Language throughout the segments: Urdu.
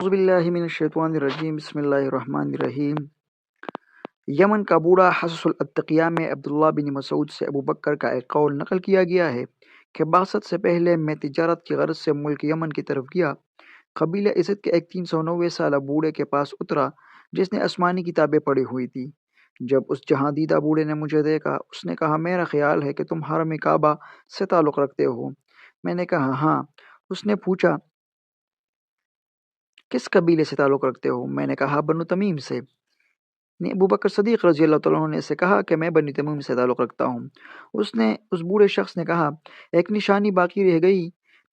اعوذ باللہ من الشیطان الرجیم بسم اللہ الرحمن الرحیم۔ یمن کا بوڑھا حصص الاتقیاء میں عبداللہ بن مسعود سے ابو بکر کا ایک قول نقل کیا گیا ہے کہ بعثت سے پہلے میں تجارت کی غرض سے ملک یمن کی طرف گیا۔ قبیلہ عزت کے ایک 390 سالہ بوڑھے کے پاس اترا جس نے آسمانی کتابیں پڑھی ہوئی تھی۔ جب اس جہاں دیدہ بوڑھے نے مجھے دیکھا اس نے کہا، میرا خیال ہے کہ تم حرم کعبہ سے تعلق رکھتے ہو۔ میں نے کہا ہاں۔ اس نے پوچھا کس قبیلے سے تعلق رکھتے ہو؟ میں نے کہا بنو تمیم سے۔ ابو بکر صدیق رضی اللہ تعالیٰ عنہ نے سے کہا کہ میں بنی تمیم سے تعلق رکھتا ہوں۔ اس بوڑھے شخص نے کہا ایک نشانی باقی رہ گئی۔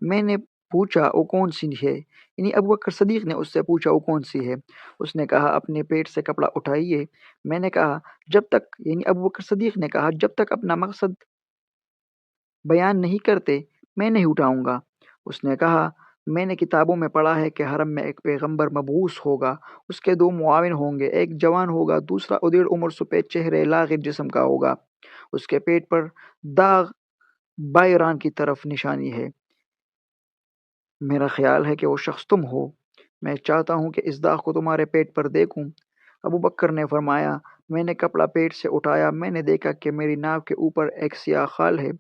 میں نے پوچھا وہ کون سی ہے؟ یعنی ابو بکر صدیق نے اس سے پوچھا وہ کون سی ہے؟ اس نے کہا اپنے پیٹ سے کپڑا اٹھائیے۔ میں نے کہا جب تک، یعنی ابو بکر صدیق نے کہا جب تک اپنا مقصد بیان نہیں کرتے میں نہیں اٹھاؤں گا۔ اس نے کہا میں نے کتابوں میں پڑھا ہے کہ حرم میں ایک پیغمبر مبعوث ہوگا، اس کے 2 معاون ہوں گے، ایک جوان ہوگا، دوسرا ادیر عمر سفید چہرے لاغر جسم کا ہوگا، اس کے پیٹ پر داغ بائران کی طرف نشانی ہے۔ میرا خیال ہے کہ وہ شخص تم ہو۔ میں چاہتا ہوں کہ اس داغ کو تمہارے پیٹ پر دیکھوں۔ ابو بکر نے فرمایا میں نے کپڑا پیٹ سے اٹھایا، میں نے دیکھا کہ میری ناف کے اوپر ایک سیاہ خال ہے۔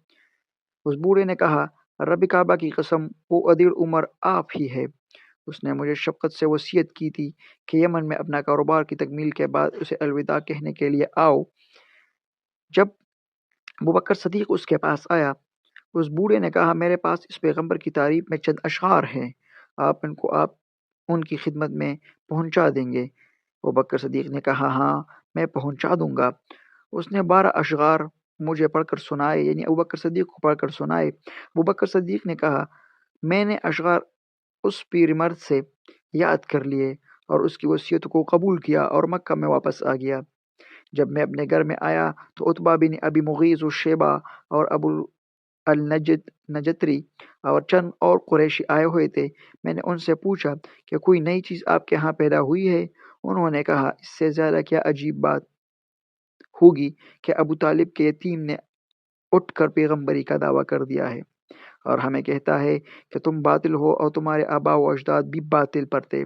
اس بوڑھے نے کہا رب کعبہ کی قسم وہ ادیر عمر آپ ہی ہے۔ اس نے مجھے شفقت سے وصیت کی تھی کہ یمن میں اپنا کاروبار کی تکمیل کے بعد اسے الوداع کہنے کے لیے آؤ۔ جب ابوبکر صدیق اس کے پاس آیا اس بوڑھے نے کہا میرے پاس اس پیغمبر کی تعریف میں چند اشعار ہیں، آپ ان کی خدمت میں پہنچا دیں گے؟ ابوبکر صدیق نے کہا ہاں میں پہنچا دوں گا۔ اس نے 12 اشعار مجھے پڑھ کر سنائے، یعنی ابوبکر صدیق کو پڑھ کر سنائے۔ ابوبکر صدیق نے کہا میں نے اشعار اس پیر مرد سے یاد کر لیے اور اس کی وصیت کو قبول کیا اور مکہ میں واپس آ گیا۔ جب میں اپنے گھر میں آیا تو عتبہ بن ابی مغیث و شیبہ اور ابو نجتری اور چند اور قریشی آئے ہوئے تھے۔ میں نے ان سے پوچھا کہ کوئی نئی چیز آپ کے ہاں پیدا ہوئی ہے؟ انہوں نے کہا اس سے زیادہ کیا عجیب بات ہوگی کہ ابو طالب کے یتیم نے اٹھ کر پیغمبری کا دعویٰ کر دیا ہے اور ہمیں کہتا ہے کہ تم باطل ہو اور تمہارے آباء و اجداد بھی باطل پر تھے۔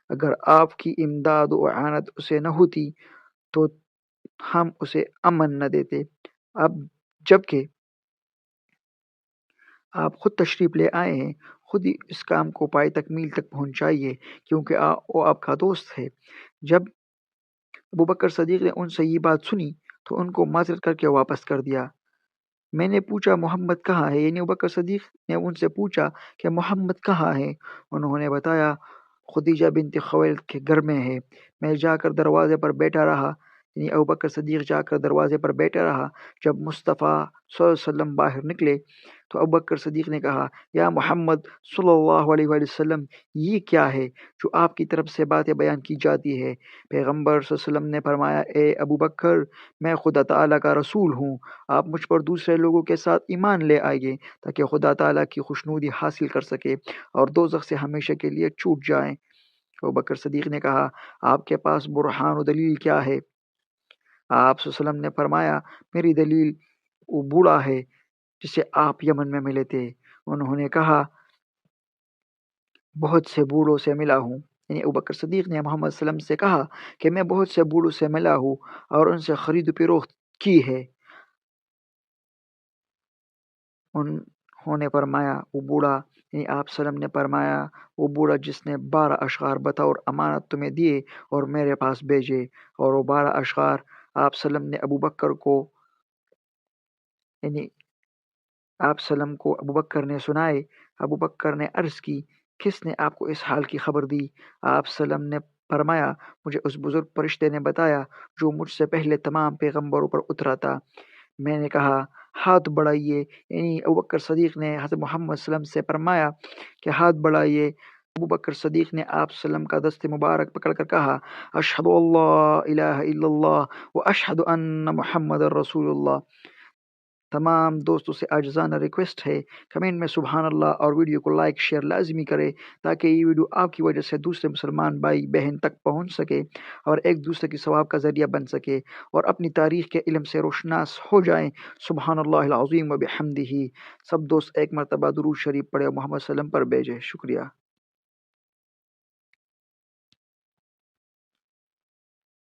اگر آپ کی امداد و اعانت اسے نہ ہوتی تو ہم اسے امن نہ دیتے۔ اب جبکہ آپ خود تشریف لے آئے ہیں، خود ہی اس کام کو پائے تکمیل تک پہنچائیے کیونکہ وہ آپ کا دوست ہے۔ جب ابوبکر صدیق نے ان سے یہ بات سنی تو ان کو معذرت کر کے واپس کر دیا۔ میں نے پوچھا محمد کہاں ہے؟ یعنی ابوبکر صدیق نے ان سے پوچھا کہ محمد کہاں ہے؟ انہوں نے بتایا خدیجہ بنت خویلد کے گھر میں ہے۔ میں جا کر دروازے پر بیٹھا رہا، یعنی ابوبکر صدیق جا کر دروازے پر بیٹھا رہا۔ جب مصطفیٰ صلی اللہ علیہ وسلم باہر نکلے تو ابوبکر صدیق نے کہا یا محمد صلی اللہ علیہ وآلہ وسلم یہ کیا ہے جو آپ کی طرف سے باتیں بیان کی جاتی ہے؟ پیغمبر صلی اللہ علیہ وسلم نے فرمایا اے ابوبکر میں خدا تعالیٰ کا رسول ہوں، آپ مجھ پر دوسرے لوگوں کے ساتھ ایمان لے آئیے تاکہ خدا تعالیٰ کی خوشنودی حاصل کر سکے اور دوزخ سے ہمیشہ کے لیے چھوٹ جائیں۔ ابوبکر صدیق نے کہا آپ کے پاس برہان و دلیل کیا ہے؟ آپ صلی اللہ علیہ وسلم نے فرمایا میری دلیل وہ بوڑھا ہے جسے آپ یمن میں ملے تھے۔ انہوں نے کہا بہت سے بوڑھوں سے ملا ہوں، یعنی ابوبکر صدیق نے محمد صلی اللہ علیہ وسلم سے کہا کہ میں بہت سے بوڑھوں سے ملا ہوں اور ان سے خرید و فروخت کی ہے۔ انہوں نے فرمایا وہ بوڑھا، یعنی آپ صلی اللہ علیہ وسلم نے فرمایا وہ بوڑھا جس نے 12 اشعار بطور امانت تمہیں دیے اور میرے پاس بھیجے، اور وہ 12 اشعار آپ صلی اللہ علیہ وسلم نے ابوبکر کو، یعنی آپ صلی اللہ علیہ وسلم کو ابوبکر نے سنائے۔ ابوبکر نے عرض کی کس نے آپ کو اس حال کی خبر دی؟ آپ صلی اللہ علیہ وسلم نے فرمایا مجھے اس بزرگ فرشتے نے بتایا جو مجھ سے پہلے تمام پیغمبروں پر اترا تھا۔ میں نے کہا ہاتھ بڑھائیے، یعنی ابوبکر صدیق نے حضرت محمد صلی اللہ علیہ وسلم سے فرمایا کہ ہاتھ بڑھائیے۔ ابوبکر صدیق نے آپ صلی اللہ علیہ وسلم کا دست مبارک پکڑ کر کہا اشہد اللہ الہ الا اللہ و اشہد ان محمد رسول اللہ۔ تمام دوستوں سے عاجزانہ ریکویسٹ ہے کمنٹ میں سبحان اللہ اور ویڈیو کو لائک شیئر لازمی کرے تاکہ یہ ویڈیو آپ کی وجہ سے دوسرے مسلمان بھائی بہن تک پہنچ سکے اور ایک دوسرے کی ثواب کا ذریعہ بن سکے اور اپنی تاریخ کے علم سے روشناس ہو جائیں۔ سبحان اللہ العظیم و بحمدہ۔ سب دوست ایک مرتبہ درود شریف پڑھے، محمد صلی اللہ علیہ وسلم پر بھیجے۔ شکریہ۔